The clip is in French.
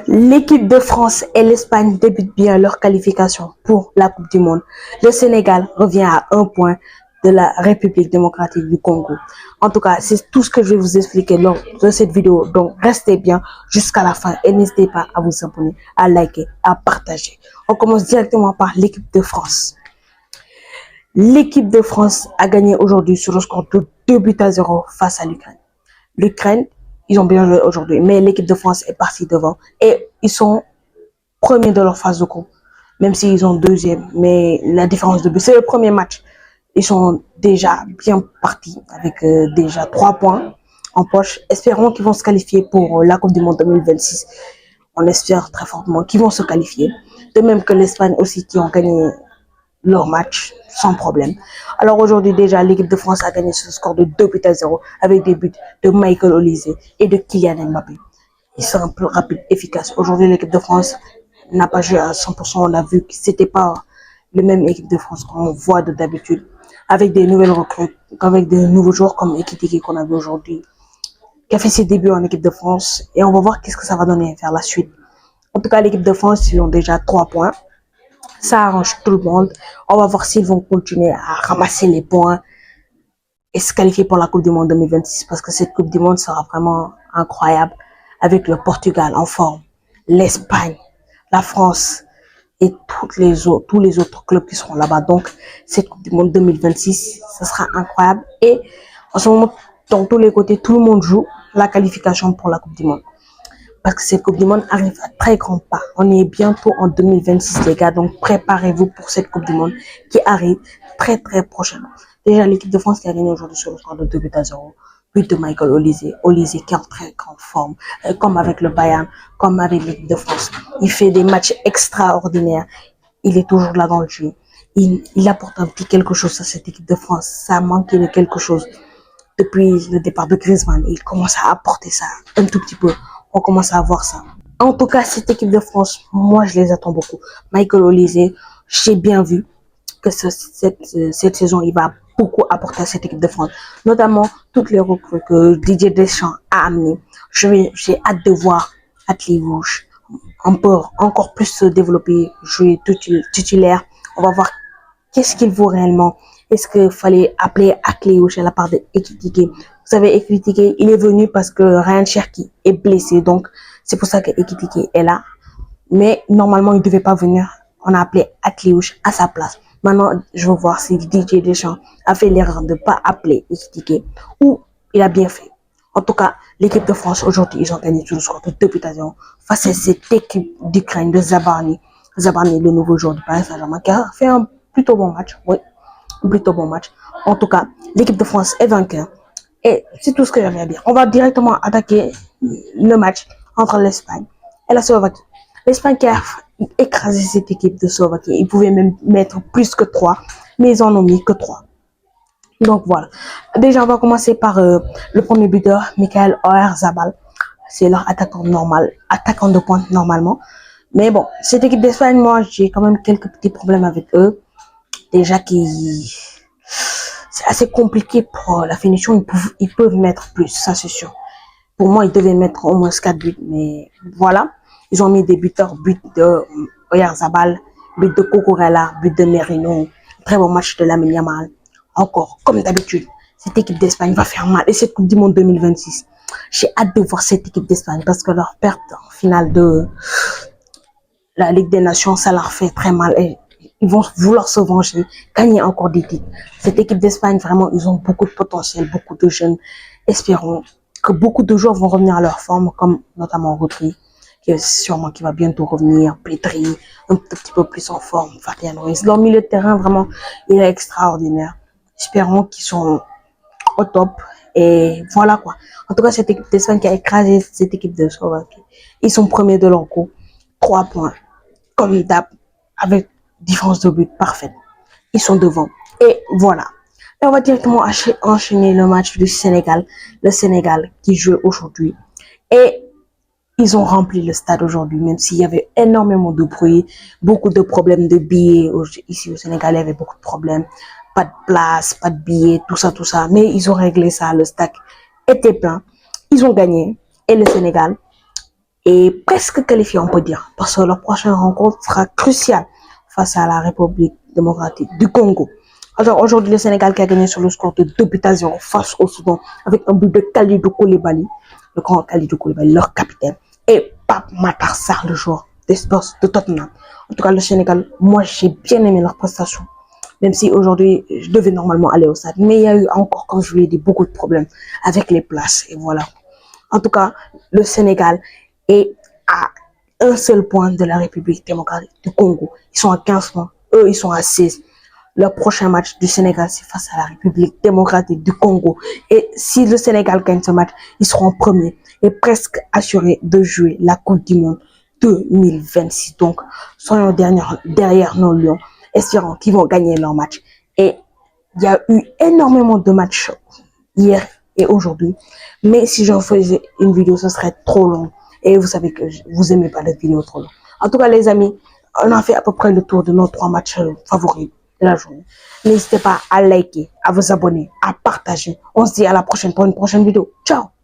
L'équipe de France et l'Espagne débutent bien leur qualification pour la Coupe du Monde. Le Sénégal revient à 1 point de la République démocratique du Congo. En tout cas, c'est tout ce que je vais vous expliquer lors de cette vidéo. Donc, restez bien jusqu'à la fin et n'hésitez pas à vous abonner, à liker, à partager. On commence directement par l'équipe de France. L'équipe de France a gagné aujourd'hui sur le score de 2 buts à 0 face à l'Ukraine. L'Ukraine, ils ont bien joué aujourd'hui, mais l'équipe de France est partie devant et ils sont premiers de leur phase de groupe, même s'ils ont deuxième. Mais la différence de but, c'est le premier match. Ils sont déjà bien partis avec déjà 3 points en poche. Espérons qu'ils vont se qualifier pour la Coupe du Monde 2026. On espère très fortement qu'ils vont se qualifier. De même que l'Espagne aussi qui ont gagné leur match sans problème. Alors aujourd'hui déjà, l'équipe de France a gagné ce score de 2 buts à 0 avec des buts de Michael Olise et de Kylian Mbappé. Ils sont un peu rapides, efficaces. Aujourd'hui, l'équipe de France n'a pas joué à 100%. On a vu que c'était pas le même équipe de France qu'on voit de d'habitude, avec des nouvelles recrues, avec des nouveaux joueurs comme Ekitike qu'on a vu aujourd'hui, qui a fait ses débuts en équipe de France. Et on va voir qu'est-ce que ça va donner vers la suite. En tout cas, l'équipe de France, ils ont déjà 3 points. Ça arrange tout le monde. On va voir s'ils vont continuer à ramasser les points et se qualifier pour la Coupe du Monde 2026 parce que cette Coupe du Monde sera vraiment incroyable avec le Portugal en forme, l'Espagne, la France et tous les autres clubs qui seront là-bas. Donc, cette Coupe du Monde 2026, ça sera incroyable. Et en ce moment, dans tous les côtés, tout le monde joue la qualification pour la Coupe du Monde. Parce que cette Coupe du Monde arrive à très grands pas. On est bientôt en 2026, les gars. Donc, préparez-vous pour cette Coupe du Monde qui arrive très, très prochainement. Déjà, l'équipe de France qui a gagné aujourd'hui sur le score de 2 buts à 0. But de Michael Olise. Olise qui est en très grande forme. Comme avec le Bayern, comme avec l'équipe de France. Il fait des matchs extraordinaires. Il est toujours là dans le jeu. Il apporte un petit quelque chose à cette équipe de France. Ça a manqué de quelque chose depuis le départ de Griezmann. Il commence à apporter ça un tout petit peu. On commence à voir ça. En tout cas, cette équipe de France, moi, je les attends beaucoup. Michael Olise, j'ai bien vu que cette saison, il va beaucoup apporter à cette équipe de France. Notamment, toutes les recrues que Didier Deschamps a amenées. J'ai hâte de voir Atli-Rouge encore plus se développer, jouer titulaire. On va voir qu'est-ce qu'il vaut réellement. Est-ce qu'il fallait appeler Atli-Rouge à la part de Ekitike? Vous savez, Ekitike, il est venu parce que Ryan Cherki est blessé. Donc, c'est pour ça que Ekitike est là. Mais normalement, il ne devait pas venir. On a appelé Atli-Rouge à sa place. Maintenant, je veux voir si Didier Deschamps a fait l'erreur de ne pas appeler Ekitike ou il a bien fait. En tout cas, l'équipe de France, aujourd'hui, ils ont gagné tout le score de 2 buts à 0 face à cette équipe d'Ukraine de Zabarny. Zabarny, le nouveau joueur du Paris Saint-Germain, qui a fait un plutôt bon match. Oui, un plutôt bon match. En tout cas, l'équipe de France est vainqueur. Et c'est tout ce que j'avais à dire. On va directement attaquer le match entre l'Espagne et la Slovaquie. L'Espagne qui a écrasé cette équipe de Slovaquie. Ils pouvaient même mettre plus que 3, mais ils en ont mis que 3. Donc voilà. Déjà, on va commencer par le premier buteur, Michael Oyarzabal. C'est leur attaquant normal, attaquant de pointe normalement. Mais bon, cette équipe d'Espagne, moi, j'ai quand même quelques petits problèmes avec eux. Déjà c'est assez compliqué pour la finition. Ils peuvent mettre plus, ça c'est sûr. Pour moi, ils devaient mettre au moins 4 buts. Mais voilà, ils ont mis des buteurs, but de Oyarzabal, but de Cucurella, but de Merino. Très bon match de Lamine Yamal. Encore, comme d'habitude, cette équipe d'Espagne va faire mal. Et cette Coupe du Monde 2026, j'ai hâte de voir cette équipe d'Espagne parce que leur perte en finale de la Ligue des Nations, ça leur fait très mal. Et ils vont vouloir se venger, gagner encore des titres. Cette équipe d'Espagne, vraiment, ils ont beaucoup de potentiel, beaucoup de jeunes. Espérons que beaucoup de joueurs vont revenir à leur forme, comme notamment Rodri, qui va bientôt revenir, Pedri, un petit peu plus en forme, Fabian Ruiz. Leur milieu de terrain, vraiment, il est extraordinaire. Espérons qu'ils sont au top. Et voilà quoi. En tout cas, cette équipe d'Espagne qui a écrasé cette équipe de Slovaquie. Ils sont premiers de leur groupe. 3 points. Comme d'hab. Avec différence de but parfaite. Ils sont devant. Et voilà. Et on va directement enchaîner le match du Sénégal. Le Sénégal qui joue aujourd'hui. Et ils ont rempli le stade aujourd'hui, même s'il y avait énormément de bruit, beaucoup de problèmes de billets. Ici au Sénégal, il y avait beaucoup de problèmes. Pas de place, pas de billets, tout ça, tout ça. Mais ils ont réglé ça. Le stade était plein. Ils ont gagné. Et le Sénégal, est presque qualifié, on peut dire, parce que leur prochaine rencontre sera cruciale face à la République démocratique du Congo. Alors aujourd'hui, le Sénégal qui a gagné sur le score de 2-0 face au Soudan avec un but de Kalidou Koulibaly, le grand Kalidou Koulibaly, leur capitaine, et Pape Matar Sarr, le joueur des Spurs de Tottenham. En tout cas, le Sénégal, moi j'ai bien aimé leur prestation. Même si aujourd'hui, je devais normalement aller au stade. Mais il y a eu encore, comme je vous l'ai dit, beaucoup de problèmes avec les places. Et voilà. En tout cas, le Sénégal est à un seul point de la République démocratique du Congo. Ils sont à 15 points. Eux, ils sont à 16. Le prochain match du Sénégal, c'est face à la République démocratique du Congo. Et si le Sénégal gagne ce match, ils seront premiers et presque assurés de jouer la Coupe du Monde 2026. Donc, soyons derrière nos lions, espérons qu'ils vont gagner leur match. Et il y a eu énormément de matchs hier et aujourd'hui. Mais si je faisais une vidéo, ce serait trop long. Et vous savez que vous aimez pas les vidéos trop longues. En tout cas, les amis, on a fait à peu près le tour de nos 3 matchs favoris de la journée. N'hésitez pas à liker, à vous abonner, à partager. On se dit à la prochaine pour une prochaine vidéo. Ciao!